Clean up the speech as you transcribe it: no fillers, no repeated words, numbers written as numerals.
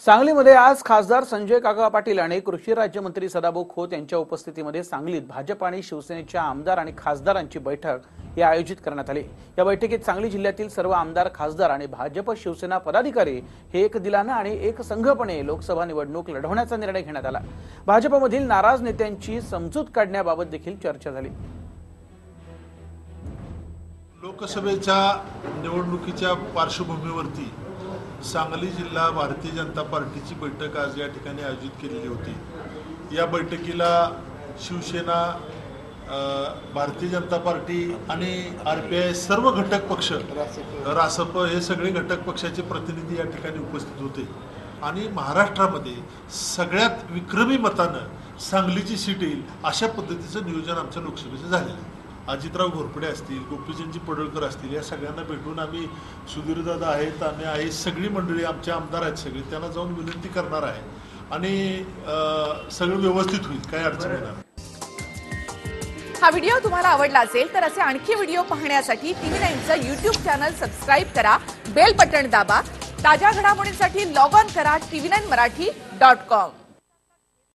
सांगलीमध्ये आज खासदार संजय काका पाटील आणि कृषी राज्यमंत्री सदाभाऊ खोत यांच्या उपस्थितीमध्ये सांगलीत भाजप आणि शिवसेनेच्या आमदार आणि खासदारांची बैठक आयोजित करण्यात आली। या बैठकीत सांगली जिल्ह्यातील सर्व आमदार, खासदार आणि भाजप शिवसेना पदाधिकारी हे एक दिलाने आणि एक संघपणे लोकसभा निवडणूक लढवण्याचा निर्णय घेण्यात आला। भाजपमधील नाराज नेत्यांची समजूत काढण्याबाबत देखील चर्चा झाली। लोकसभेच्या निवडणुकीच्या पार्श्वभूमीवरती सांगली जिल्हा भारतीय जनता पार्टीची बैठक आज या ठिकाणी आयोजित केलेली होती। या बैठकीला शिवसेना, भारतीय जनता पार्टी आणि आरपीआय सर्व घटक पक्ष, रासप हे सगळे घटक पक्षाचे प्रतिनिधी या ठिकाणी उपस्थित होते आणि महाराष्ट्रामध्ये सगळ्यात विक्रमी मतानं सांगलीची सीट येईल अशा पद्धतीचं नियोजन आमच्या लोकसभेचं झालेलं आहे। अजितराव घोरपडे असतील, गोपीचंदजी पडळकर असतील, या सगळ्यांना भेटून आम्ही, सुधीरदादा आहेत, आम्ही आहे, सगळी मंडळी आमचे आमदार आहेत, सगळे त्यांना जाऊन विनंती करणार आहे आणि सगळं व्यवस्थित होईल, काही अडचण येणार नाही। हा व्हिडिओ तुम्हाला आवडला असेल तर असे आणखी व्हिडिओ पाहण्यासाठी TV9चं YouTube चॅनल सबस्क्राइब करा, बेल बटन दाबा। ताज्या घडामोडींसाठी लॉग ऑन करा tv9marathi.com।